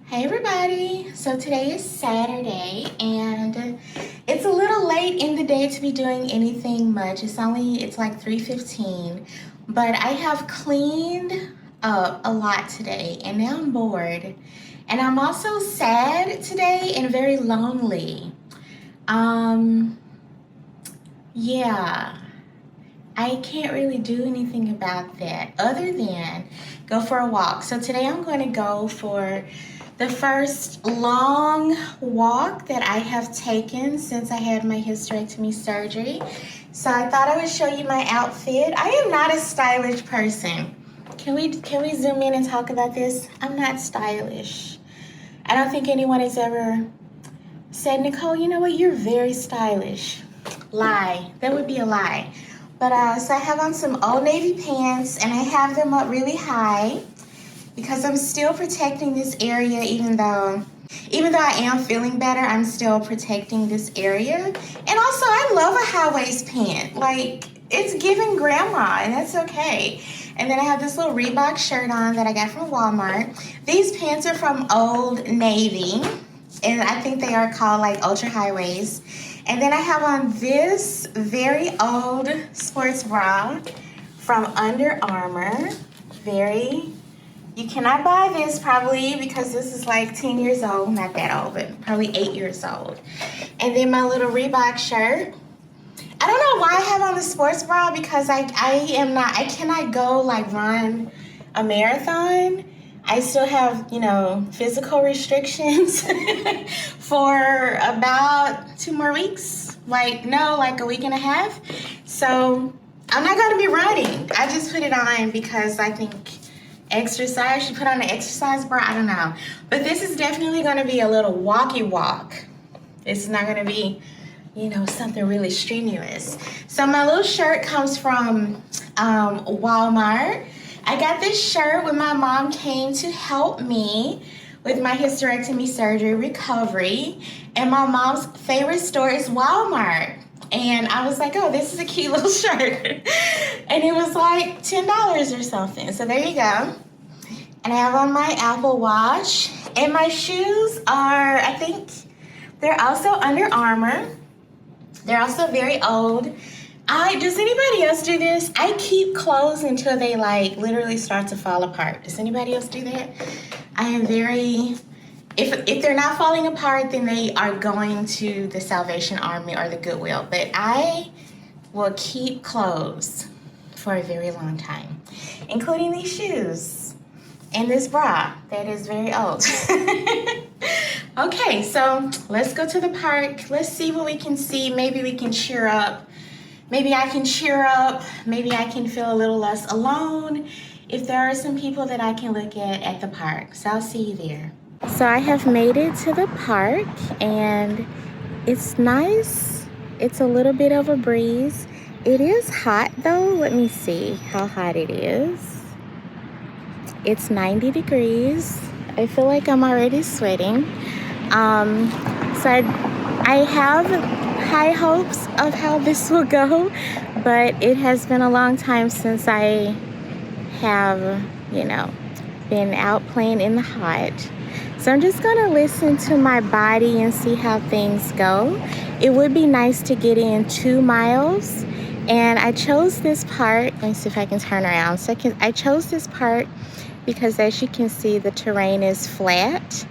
Hey everybody! So today is Saturday and it's a little late in the day to be doing anything much. It's like 3:15, but I have cleaned up a lot today and now I'm bored. And I'm also sad today and very lonely. Yeah, I can't really do anything about that other than go for a walk. So today I'm going to go for the first long walk that I have taken since I had my hysterectomy surgery. So I thought I would show you my outfit. I am not a stylish person. Can we zoom in and talk about this? I'm not stylish. I don't think anyone has ever said, Nicole, you know what, you're very stylish. Lie. That would be a lie. But so I have on some Old Navy pants and I have them up really high because I'm still protecting this area even though I am feeling better, I'm still protecting this area. And also I love a high waist pant. Like, it's giving grandma and that's okay. And then I have this little Reebok shirt on that I got from Walmart. These pants are from Old Navy and I think they are called like ultra high waist. And then I have on this very old sports bra from Under Armour. You cannot buy this probably because this is like 10 years old. Not that old, but probably 8 years old. And then my little Reebok shirt. I don't know why I have on the sports bra because I cannot go like run a marathon. I still have, physical restrictions for about 2 more weeks. Like a week and a half. So I'm not going to be running. I just put it on because I think exercise. She put on an exercise bra. I don't know. But this is definitely going to be a little walkie walk. It's not going to be, something really strenuous. So my little shirt comes from Walmart. I got this shirt when my mom came to help me with my hysterectomy surgery recovery. And my mom's favorite store is Walmart. And I was like, oh, this is a cute little shirt. And it was like $10 or something. So there you go. And I have on my Apple Watch. And my shoes are, I think, they're also Under Armour. They're also very old. Does anybody else do this? I keep clothes until they like literally start to fall apart. Does anybody else do that? I am very... If they're not falling apart, then they are going to the Salvation Army or the Goodwill. But I will keep clothes for a very long time, including these shoes and this bra that is very old. Okay, so let's go to the park. Let's see what we can see. Maybe we can cheer up. Maybe I can cheer up. Maybe I can feel a little less alone if there are some people that I can look at the park. So I'll see you there. So I have made it to the park and it's nice. It's a little bit of a breeze. It is hot though. Let me see how hot it is. It's 90 degrees. I feel like I'm already sweating. So I have high hopes of how this will go, but it has been a long time since I have, been out playing in the hot. So I'm just gonna listen to my body and see how things go. It would be nice to get in 2 miles. And I chose this part. Let me see if I can turn around. I chose this part because as you can see, the terrain is flat.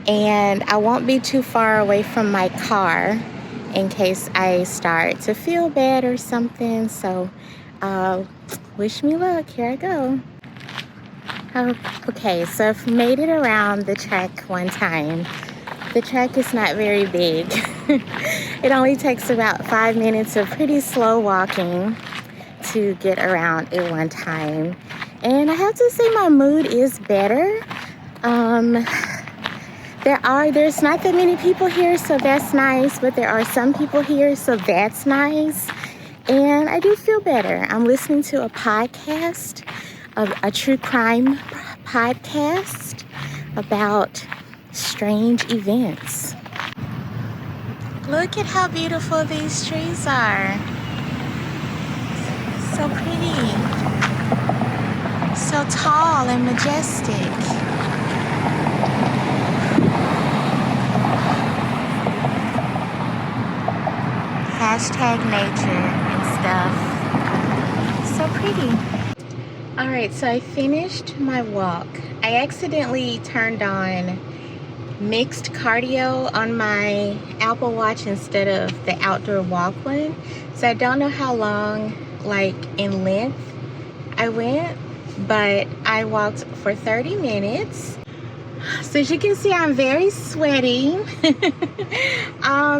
And I won't be too far away from my car in case I start to feel bad or something. So wish me luck. Here I go. Okay, so I've made it around the track one time. The track is not very big. It only takes about 5 minutes of pretty slow walking to get around it one time. And I have to say my mood is better. There's not that many people here, so that's nice, but there are some people here, so that's nice. And I do feel better. I'm listening to a podcast, a true crime podcast about strange events. Look at how beautiful these trees are. So pretty. So tall and majestic. Hashtag nature and stuff. So pretty. All right, so I finished my walk. I accidentally turned on mixed cardio on my Apple Watch instead of the outdoor walk one. So I don't know how long, like in length, I went, but I walked for 30 minutes. So as you can see, I'm very sweaty.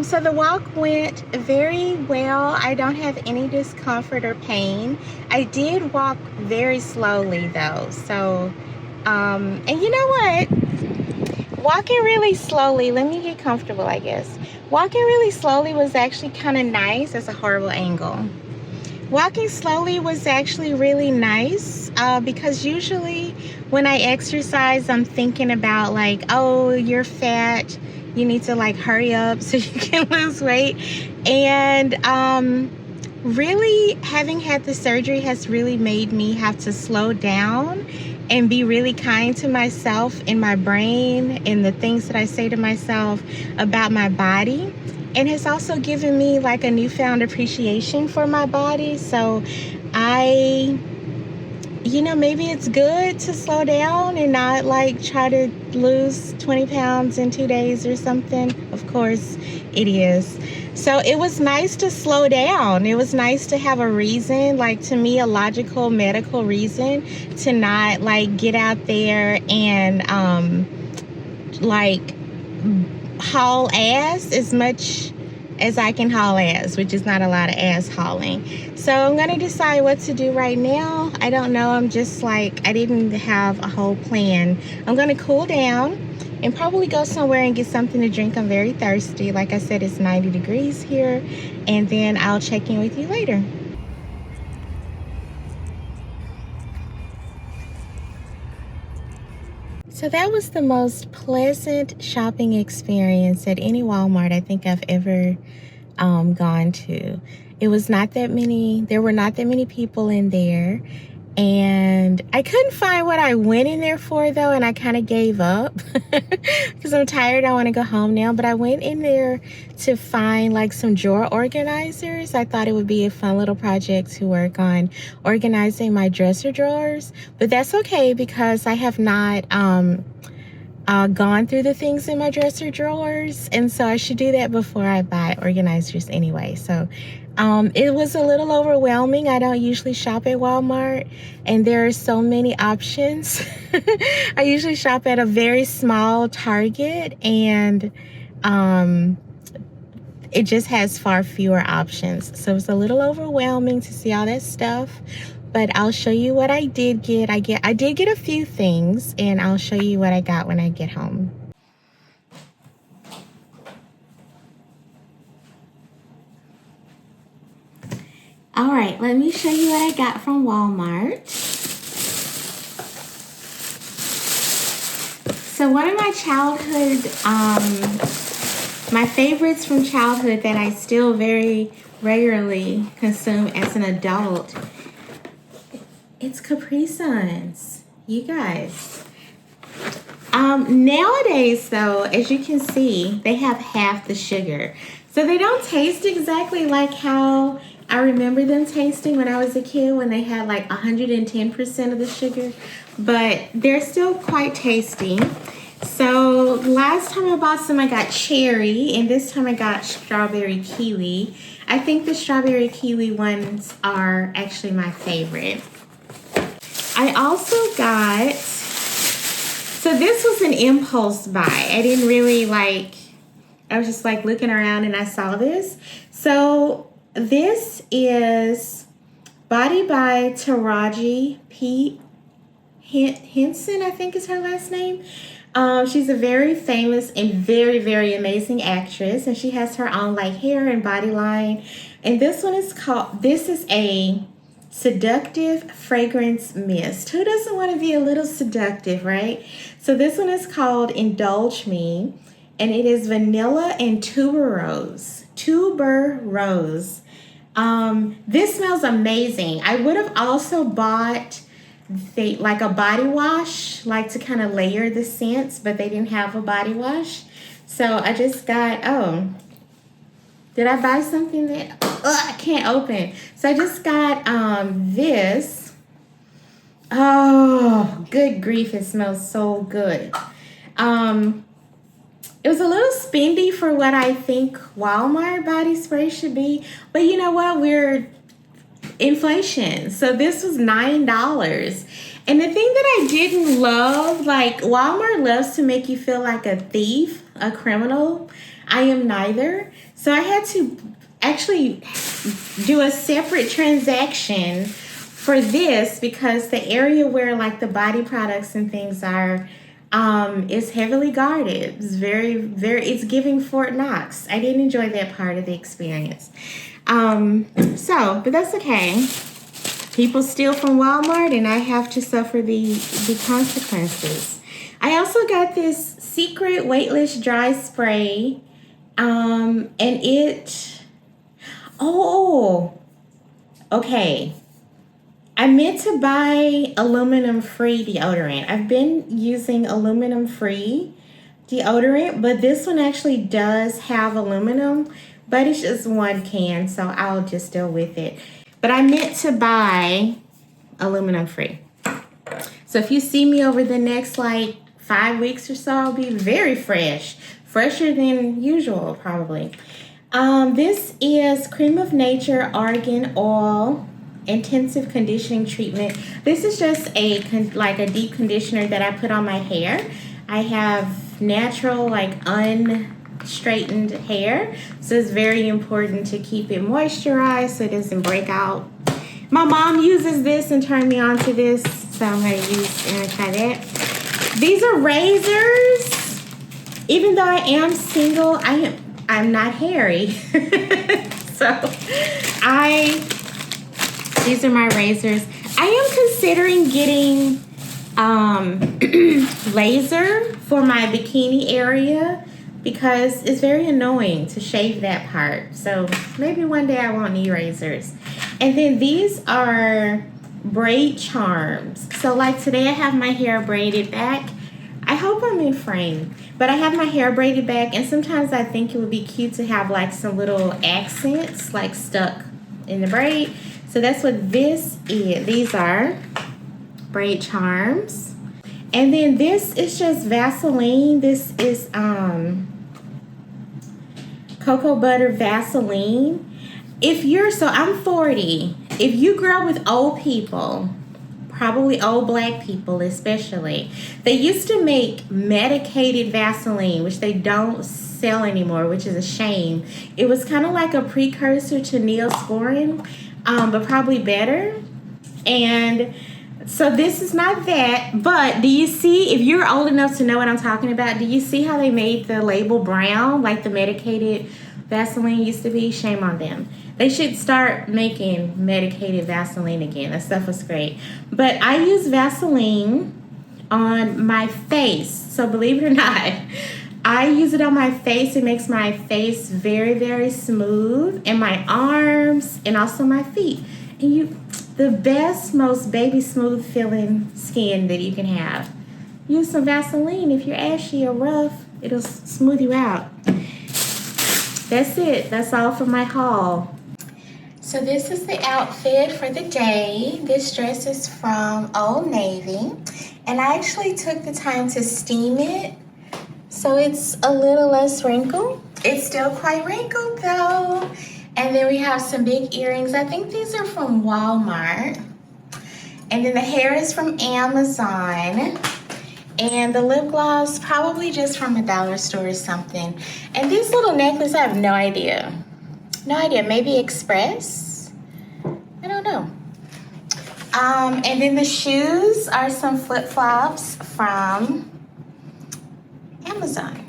So the walk went very well. I don't have any discomfort or pain. I did walk very slowly though. So, and you know what? Walking really slowly, let me get comfortable, I guess. Walking really slowly was actually kind of nice. That's a horrible angle. Walking slowly was actually really nice because usually when I exercise, I'm thinking about like, oh, you're fat. You need to like hurry up so you can lose weight. And really having had the surgery has really made me have to slow down and be really kind to myself in my brain and the things that I say to myself about my body. And has also given me like a newfound appreciation for my body. So maybe it's good to slow down and not like try to lose 20 pounds in 2 days or something. Of course it is. So it was nice to slow down. It was nice to have a reason, like to me, a logical medical reason to not like get out there and like haul ass as much as I can haul ass, which is not a lot of ass hauling. So I'm gonna decide what to do right now. I don't know, I'm just like, I didn't have a whole plan. I'm gonna cool down and probably go somewhere and get something to drink. I'm very thirsty. Like I said, it's 90 degrees here, and then I'll check in with you later. So that was the most pleasant shopping experience at any Walmart I think I've ever gone to. It was not that many, there were not that many people in there, and I couldn't find what I went in there for though, and I kind of gave up because I'm tired. I want to go home now, but I went in there to find like some drawer organizers. I thought it would be a fun little project to work on organizing my dresser drawers, but that's okay because I have not gone through the things in my dresser drawers, and so I should do that before I buy organizers anyway. So it was a little overwhelming. I don't usually shop at Walmart, and there are so many options. I usually shop at a very small Target, and it just has far fewer options. So it's a little overwhelming to see all that stuff. But I'll show you what I did get. I did get a few things, and I'll show you what I got when I get home. All right, let me show you what I got from Walmart. So one of my childhood, my favorites from childhood that I still very regularly consume as an adult, it's Capri Suns, you guys. Nowadays though, as you can see, they have half the sugar. So they don't taste exactly like how I remember them tasting when I was a kid, when they had like 110% of the sugar, but they're still quite tasty. So last time I bought some, I got cherry, and this time I got strawberry kiwi. I think the strawberry kiwi ones are actually my favorite. I also got, so this was an impulse buy. I didn't really like, I was just like looking around and I saw this. So this is Body by Taraji P. Henson, I think is her last name. She's a very famous and very, very amazing actress, and she has her own like hair and body line. And this one is called, this is a seductive fragrance mist. Who doesn't want to be a little seductive, right? So this one is called Indulge Me, and it is vanilla and tuberose. This smells amazing. I would have also bought like a body wash, like to kind of layer the scents, but they didn't have a body wash. So I just got, Did I buy something that I can't open? So I just got this. Oh, good grief, it smells so good. It was a little spendy for what I think Walmart body spray should be, but you know what? We're inflation. So this was $9. And the thing that I didn't love, like Walmart loves to make you feel like a thief, a criminal. I am neither. So I had to actually do a separate transaction for this because the area where like the body products and things are is heavily guarded. It's it's giving Fort Knox. I didn't enjoy that part of the experience. But that's okay. People steal from Walmart and I have to suffer the consequences. I also got this secret weightless dry spray. Okay. I meant to buy aluminum-free deodorant. I've been using aluminum-free deodorant, but this one actually does have aluminum, but it's just one can, so I'll just deal with it. But I meant to buy aluminum-free. So if you see me over the next, 5 weeks or so, I'll be very fresh. Fresher than usual, probably. This is Cream of Nature Argan Oil Intensive Conditioning Treatment. This is just a deep conditioner that I put on my hair. I have natural, unstraightened hair, so it's very important to keep it moisturized so it doesn't break out. My mom uses this and turned me on to this, so I'm going to try that. These are razors. Even though I am single, I'm not hairy. These are my razors. I am considering getting laser for my bikini area because it's very annoying to shave that part. So maybe one day I won't need razors. And then these are braid charms. So today I have my hair braided back. I hope I'm in frame, but I have my hair braided back, and sometimes I think it would be cute to have some little accents stuck in the braid. So that's what this is. These are braid charms. And then this is just Vaseline. This is cocoa butter Vaseline. I'm 40. If you grew up with old people, probably old black people especially, they used to make medicated Vaseline, which they don't sell anymore, which is a shame. It was kind of like a precursor to Neosporin, but probably better. And so this is not that, but do you see, if you're old enough to know what I'm talking about, do you see how they made the label brown like the medicated Vaseline used to be? Shame on them. They should start making medicated Vaseline again. That stuff was great. But I use Vaseline on my face. So believe it or not, I use it on my face. It makes my face very, very smooth, and my arms, and also my feet. And the best, most baby smooth feeling skin that you can have. Use some Vaseline. If you're ashy or rough, it'll smooth you out. That's it. That's all for my haul. So this is the outfit for the day. This dress is from Old Navy, and I actually took the time to steam it, so it's a little less wrinkled. It's still quite wrinkled though. And then we have some big earrings. I think these are from Walmart. And then the hair is from Amazon. And the lip gloss, probably just from a dollar store or something. And this little necklace, I have no idea. No idea, maybe Express? I don't know. And then the shoes are some flip-flops from Amazon.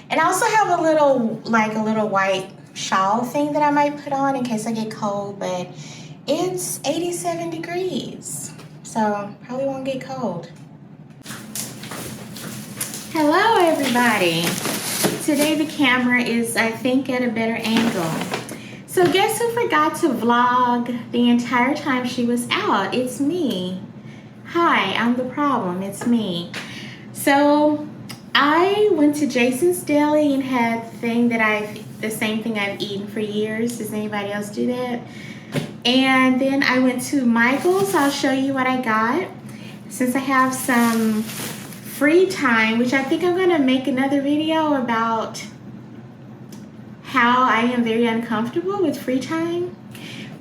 And I also have a little white shawl thing that I might put on in case I get cold, but it's 87 degrees, so probably won't get cold. Hello everybody. Today the camera is, I think, at a better angle. So guess who forgot to vlog the entire time she was out? It's me. Hi, I'm the problem. It's me. So I went to Jason's Deli and had the same thing I've eaten for years. Does anybody else do that? And then I went to Michael's. I'll show you what I got. Since I have some free time, which I think I'm gonna make another video about how I am very uncomfortable with free time.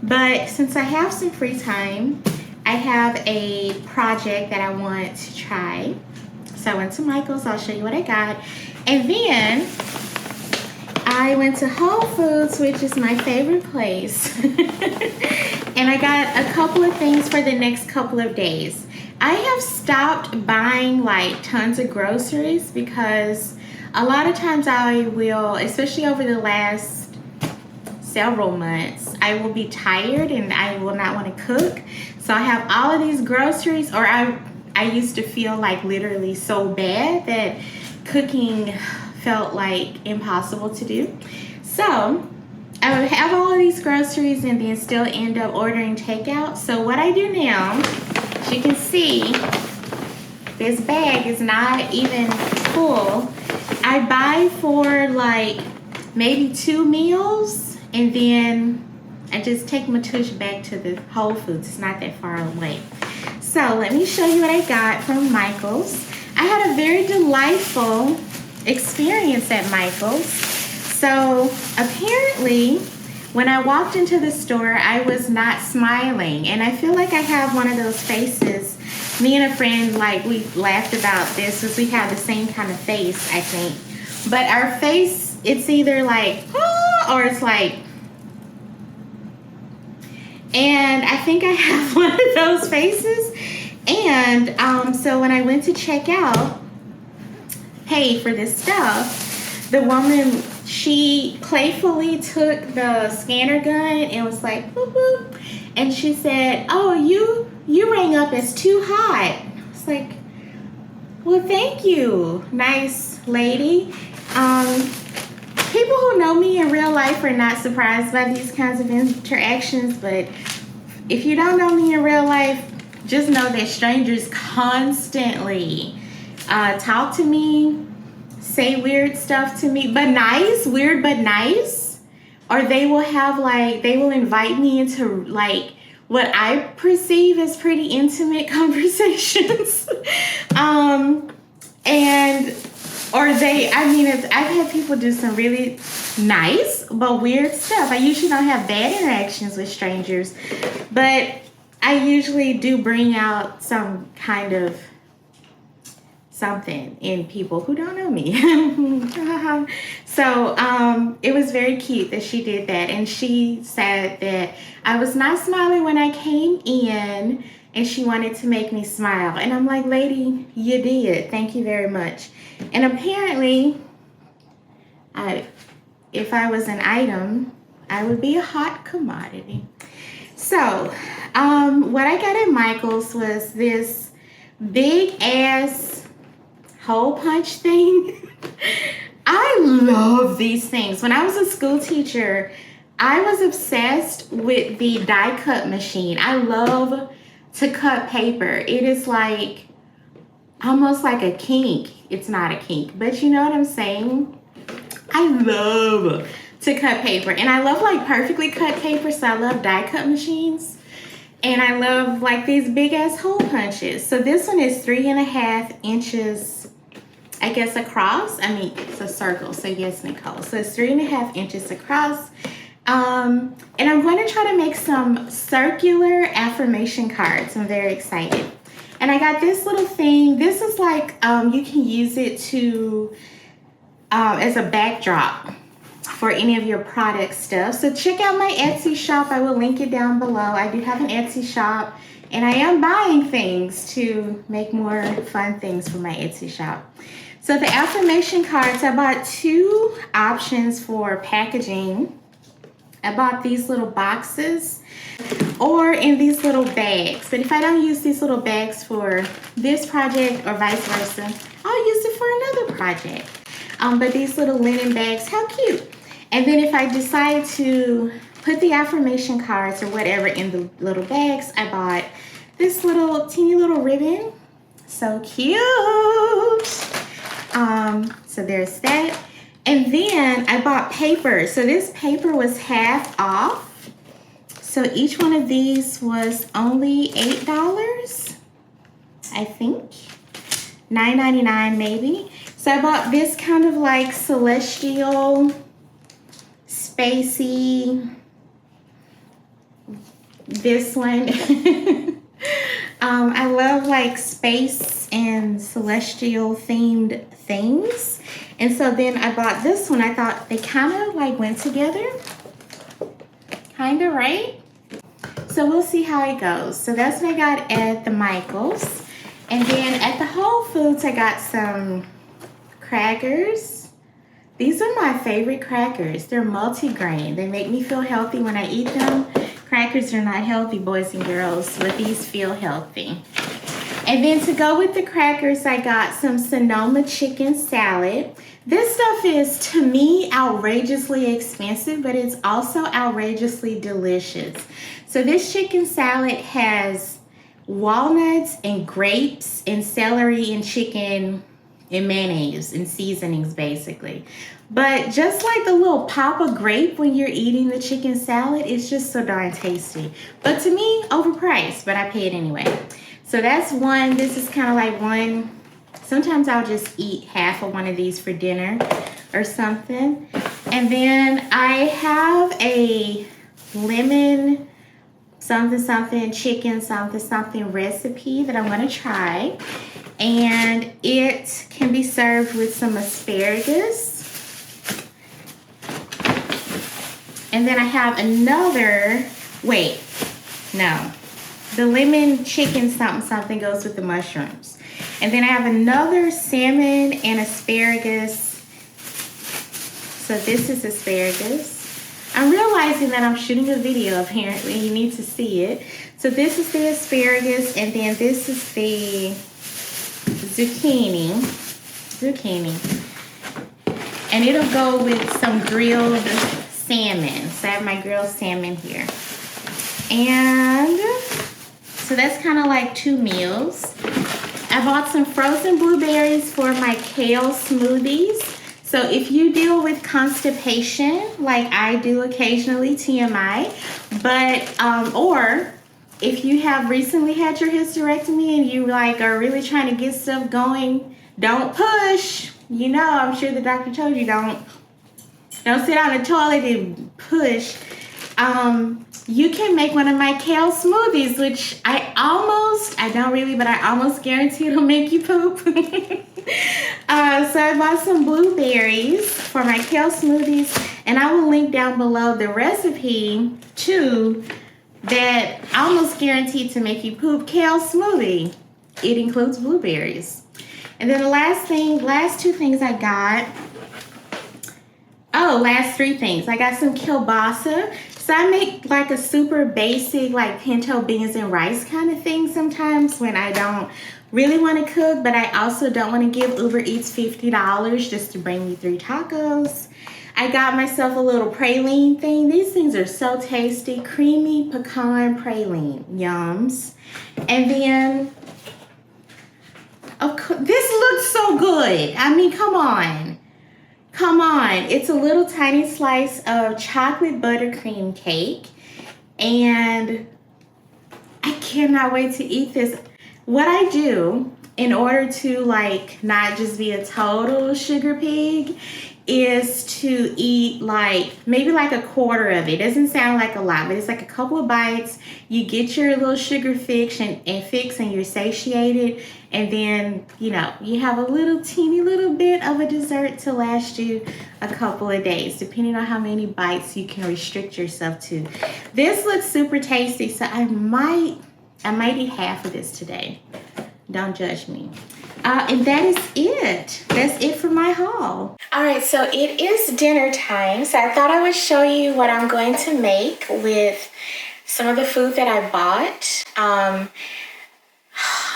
But since I have some free time, I have a project that I want to try. So I went to Michael's. I'll show you what I got. And then I went to Whole Foods, which is my favorite place. And I got a couple of things for the next couple of days. I have stopped buying like tons of groceries because a lot of times I will, especially over the last several months, I will be tired and I will not want to cook. So I have all of these groceries, or I used to feel like literally so bad that cooking felt like impossible to do. So I would have all of these groceries and then still end up ordering takeout. So what I do now, as you can see, this bag is not even full. I buy for like maybe 2 meals and then I just take my tush back to the Whole Foods. It's not that far away. So let me show you what I got from Michael's. I had a very delightful experience at Michael's. So apparently when I walked into the store, I was not smiling, and I feel like I have one of those faces. Me and a friend, like, we laughed about this because we have the same kind of face, I think. But our face, it's either like, oh, or it's like, and I think I have one of those faces. And so when I went to check out, pay for this stuff, the woman, she playfully took the scanner gun and was like, boop, boop. And she said, oh, you rang up as too hot. I was like, well, thank you, nice lady. People who know me in real life are not surprised by these kinds of interactions, but if you don't know me in real life, just know that strangers constantly talk to me, say weird stuff to me, but nice, weird but nice. Or they will have like, they will invite me into like what I perceive as pretty intimate conversations. I've had people do some really nice but weird stuff. I usually don't have bad interactions with strangers, but I usually do bring out some kind of something in people who don't know me. So it was very cute that she did that. And she said that I was not smiling when I came in and she wanted to make me smile. And I'm like, lady, you did. Thank you very much. And apparently, if I was an item, I would be a hot commodity. So what I got at Michael's was this big ass hole punch thing. I love these things. When I was a school teacher, I was obsessed with the die cut machine. I love to cut paper. It is like almost like a kink. It's not a kink, but you know what I'm saying? I love to cut paper, and I love like perfectly cut paper, so I love die cut machines. And I love like these big ass hole punches. So this one is 3.5 inches, I guess, across. I mean, it's a circle, so yes, Nicole. So it's 3.5 inches across. And I'm going to try to make some circular affirmation cards. I'm very excited. And I got this little thing. This is like, you can use it to, as a backdrop for any of your product stuff. So check out my Etsy shop. I will link it down below. I do have an Etsy shop, and I am buying things to make more fun things for my Etsy shop. So the affirmation cards, I bought 2 options for packaging. I bought these little boxes or in these little bags. But if I don't use these little bags for this project or vice versa, I'll use it for another project. But these little linen bags, how cute. And then if I decide to put the affirmation cards or whatever in the little bags, I bought this little teeny little ribbon. So cute. So there's that. And then I bought paper. So this paper was half off. So each one of these was only $8, I think. $9.99 maybe. So I bought this kind of like celestial, spacey, this one. I love like space and celestial themed things. And so then I bought this one. I thought they kind of like went together. Kind of, right? So we'll see how it goes. So that's what I got at the Michaels. And then at the Whole Foods, I got some crackers. These are my favorite crackers. They're multi-grain. They make me feel healthy when I eat them. Crackers are not healthy, boys and girls, but these feel healthy. And then to go with the crackers, I got some Sonoma chicken salad. This stuff is, to me, outrageously expensive, but it's also outrageously delicious. So this chicken salad has walnuts and grapes and celery and chicken and mayonnaise and seasonings, basically. But just like the little pop of grape when you're eating the chicken salad, it's just so darn tasty. But to me, overpriced, but I pay it anyway. So that's one. This is kind of like one. Sometimes I'll just eat half of one of these for dinner or something. And then I have a lemon something chicken something recipe that I want to try. And it can be served with some asparagus. And then I have another, the lemon chicken something goes with the mushrooms. And then I have another salmon and asparagus. So this is asparagus. I'm realizing that I'm shooting a video, apparently. You need to see it. So this is the asparagus, and then this is the zucchini. And it'll go with some grilled salmon. So I have my grilled salmon here. And so that's kind of like 2 meals. I bought some frozen blueberries for my kale smoothies. So if you deal with constipation, like I do occasionally, TMI, but, or if you have recently had your hysterectomy and you like are really trying to get stuff going, don't push. You know, I'm sure the doctor told you don't sit on the toilet and push. You can make one of my kale smoothies, which I almost guarantee it'll make you poop. So I bought some blueberries for my kale smoothies, and I will link down below the recipe to that almost guaranteed to make you poop kale smoothie. It includes blueberries. And then the last 2 things I got, last 3 things. I got some kielbasa. So I make like a super basic like pinto beans and rice kind of thing sometimes when I don't really want to cook, but I also don't want to give Uber Eats $50 just to bring me 3 tacos. I got myself a little praline thing. These things are so tasty. Creamy pecan praline. Yums. And then, of course, this looks so good. I mean, come on. Come on. It's a little tiny slice of chocolate buttercream cake. And I cannot wait to eat this. What I do in order to like not just be a total sugar pig is to eat like maybe like a quarter of it. It doesn't sound like a lot, but it's like a couple of bites. You get your little sugar fix and you're satiated, and then you have a little teeny little bit of a dessert to last you a couple of days, depending on how many bites you can restrict yourself to. This looks super tasty, so I might eat half of this today. Don't judge me. And that is it. That's it for my haul. All right, so it is dinner time. So I thought I would show you what I'm going to make with some of the food that I bought.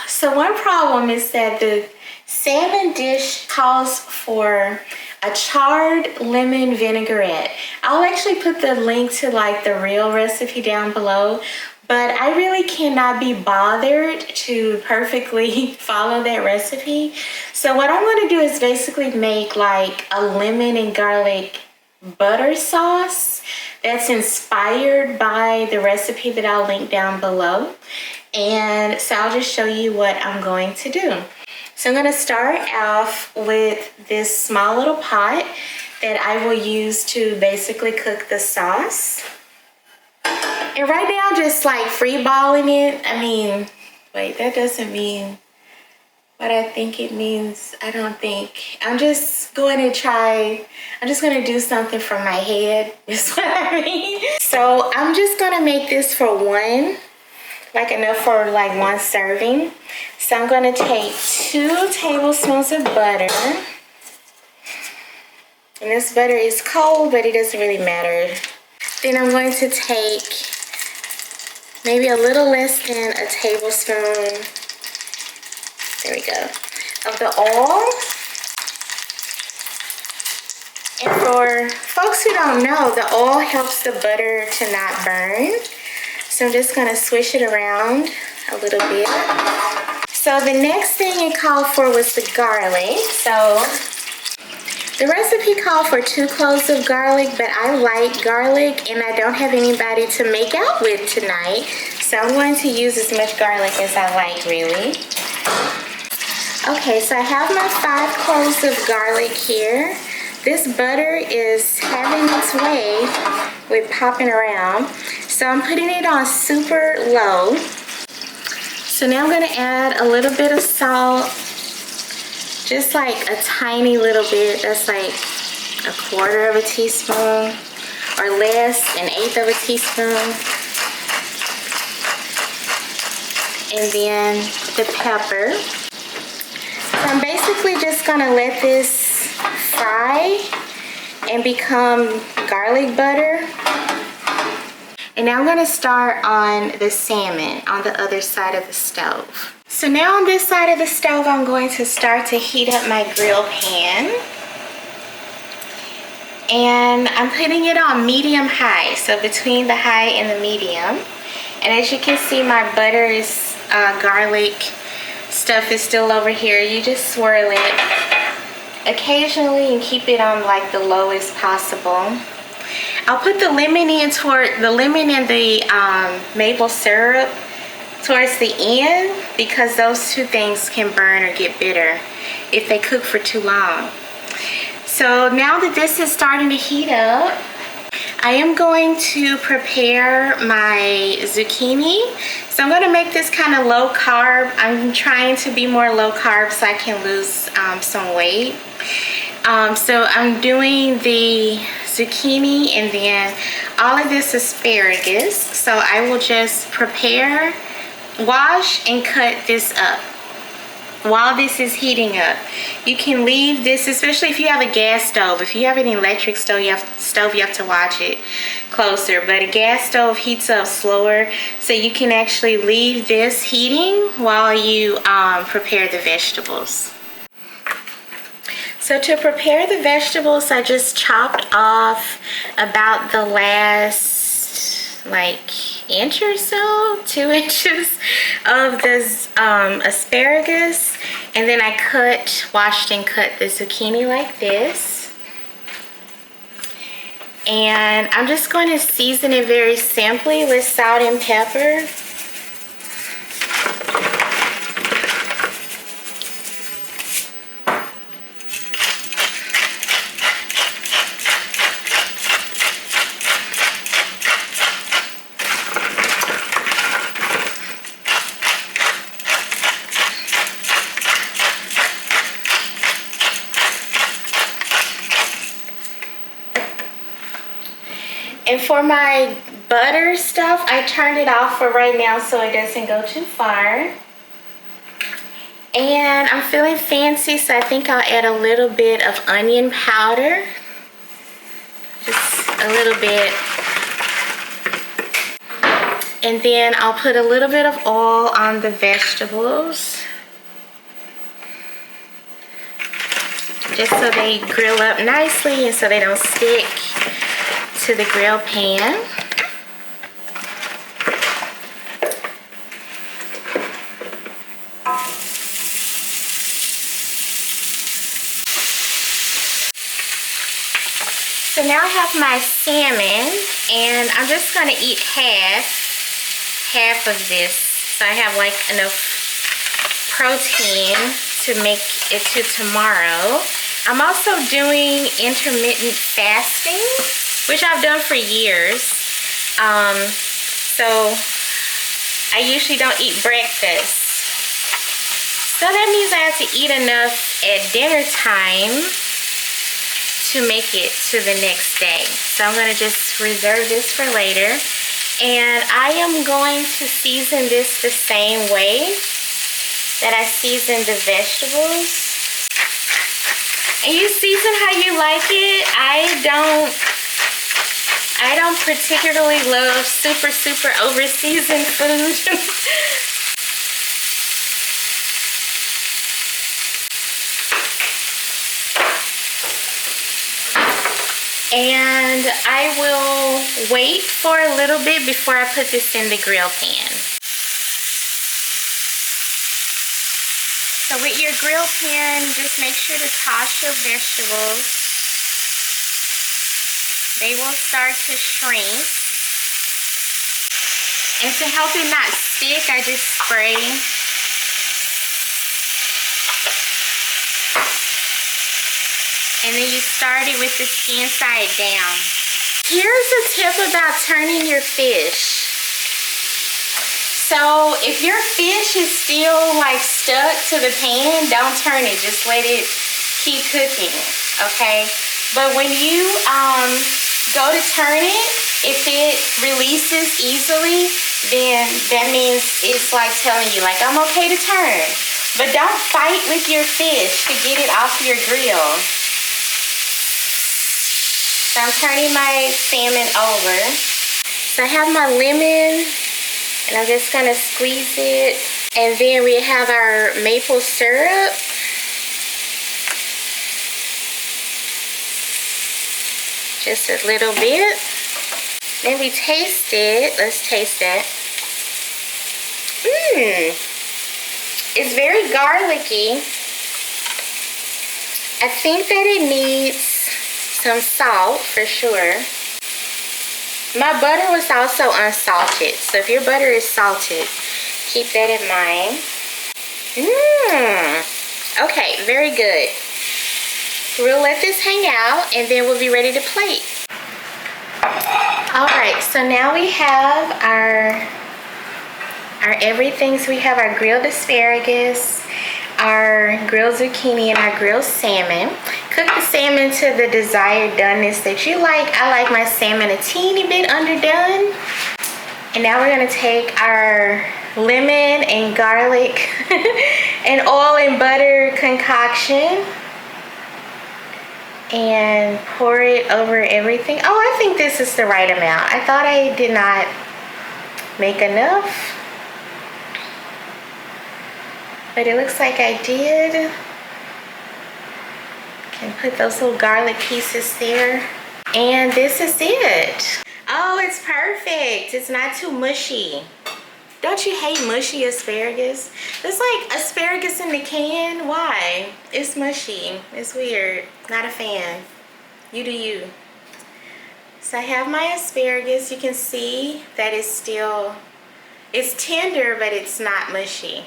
So one problem is that the salmon dish calls for a charred lemon vinaigrette. I'll actually put the link to like the real recipe down below. but I really cannot be bothered to perfectly follow that recipe. So what I'm going to do is basically make like a lemon and garlic butter sauce that's inspired by the recipe that I'll link down below. And so I'll just show you what I'm going to do. So I'm going to start off with this small little pot that I will use to basically cook the sauce. And right now I'm just like free balling it. I mean, wait, that doesn't mean what I think it means. I don't think. I'm just going to do something from my head, is what I mean. So I'm just going to make this for one, like enough for like one serving. So I'm going to take 2 tablespoons of butter. And this butter is cold, but it doesn't really matter. Then I'm going to take maybe a little less than a tablespoon, there we go, of the oil. And for folks who don't know, the oil helps the butter to not burn. So I'm just gonna swish it around a little bit. So the next thing it called for was the garlic. So the recipe called for 2 cloves of garlic, but I like garlic and I don't have anybody to make out with tonight. So I'm going to use as much garlic as I like, really. Okay, so I have my 5 cloves of garlic here. This butter is having its way with popping around. So I'm putting it on super low. So now I'm gonna add a little bit of salt, just like a tiny little bit. That's like 1/4 of a teaspoon or less, 1/8 of a teaspoon. And then the pepper. So I'm basically just gonna let this fry and become garlic butter. And now I'm gonna start on the salmon on the other side of the stove. So now on this side of the stove, I'm going to start to heat up my grill pan. And I'm putting it on medium high, so between the high and the medium. And as you can see, my butter is garlic stuff is still over here. You just swirl it occasionally and keep it on like the lowest possible. I'll put the lemon and the maple syrup towards the end because those 2 things can burn or get bitter if they cook for too long. So now that this is starting to heat up, I am going to prepare my zucchini. So I'm going to make this kind of low carb. I'm trying to be more low carb so I can lose some weight. So I'm doing the zucchini and then all of this asparagus. So I will just prepare, wash, and cut this up while this is heating up. You can leave this, especially if you have a gas stove. If you have an electric stove, you have to watch it closer. But a gas stove heats up slower, so you can actually leave this heating while you prepare the vegetables. So to prepare the vegetables, I just chopped off about the last like inch or so, 2 inches of this asparagus, and then I washed and cut the zucchini like this. And I'm just going to season it very simply with salt and pepper. And for my butter stuff, I turned it off for right now so it doesn't go too far. And I'm feeling fancy, so I think I'll add a little bit of onion powder. Just a little bit. And then I'll put a little bit of oil on the vegetables, just so they grill up nicely and so they don't stick to the grill pan. now I have my salmon, and I'm just gonna eat half of this, so I have like enough protein to make it to tomorrow. I'm also doing intermittent fasting, which I've done for years. So I usually don't eat breakfast. So that means I have to eat enough at dinner time to make it to the next day. So I'm gonna just reserve this for later. And I am going to season this the same way that I season the vegetables. And you season how you like it. I don't particularly love super over seasoned food. And I will wait for a little bit before I put this in the grill pan. So with your grill pan, just make sure to toss your vegetables. They will start to shrink. And to help it not stick, I just spray. And then you start it with the skin side down. Here's a tip about turning your fish. So if your fish is still like stuck to the pan, don't turn it. Just let it keep cooking, okay? But when you go to turn it, if it releases easily, then that means it's like telling you like, I'm okay to turn. But don't fight with your fish to get it off your grill. So I'm turning my salmon over. So I have my lemon, and I'm just gonna squeeze it. And then we have our maple syrup. Just a little bit. Then we taste it. Let's taste it. It's very garlicky. I think that it needs some salt for sure. My butter was also unsalted, so if your butter is salted, keep that in mind. Okay, very good. We'll let this hang out, and then we'll be ready to plate. All right, so now we have our everything. So we have our grilled asparagus, our grilled zucchini, and our grilled salmon. Cook the salmon to the desired doneness that you like. I like my salmon a teeny bit underdone. And now we're gonna take our lemon and garlic and oil and butter concoction and pour it over everything. Oh, I think this is the right amount. I thought I did not make enough, but it looks like I did. Can put those little garlic pieces there. And this is it. Oh, it's perfect. It's not too mushy. Don't you hate mushy asparagus? It's like asparagus in the can. Why? It's mushy. It's weird. Not a fan. You do you. So I have my asparagus. You can see that it's tender, but it's not mushy.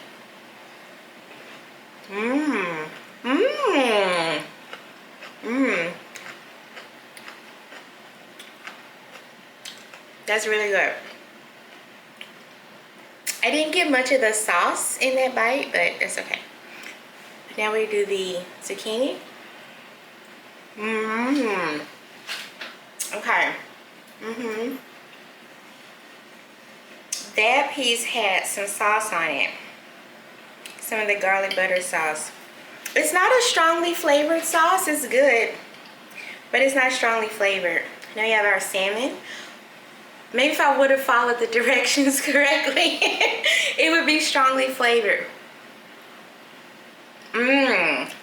That's really good. I didn't get much of the sauce in that bite, but it's okay. Now we do the zucchini. Okay. That piece had some sauce on it. Some of the garlic butter sauce. It's not a strongly flavored sauce. It's good, but it's not strongly flavored. Now we have our salmon. Maybe if I would have followed the directions correctly, it would be strongly flavored. Okay.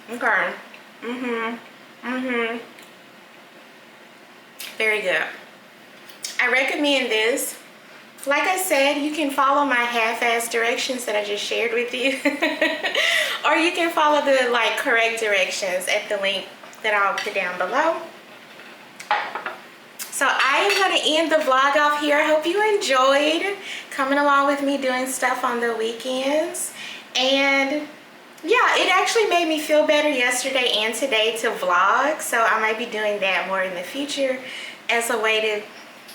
Very good. I recommend this. Like I said, you can follow my half-ass directions that I just shared with you. Or you can follow the correct directions at the link that I'll put down below. So I am going to end the vlog off here. I hope you enjoyed coming along with me doing stuff on the weekends. And yeah, it actually made me feel better yesterday and today to vlog. So I might be doing that more in the future as a way to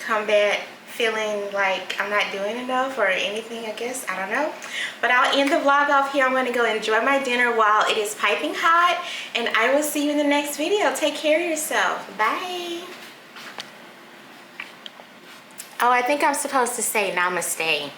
combat feeling like I'm not doing enough or anything, I guess. I don't know. But I'll end the vlog off here. I'm going to go enjoy my dinner while it is piping hot. And I will see you in the next video. Take care of yourself. Bye. Oh, I think I'm supposed to say namaste.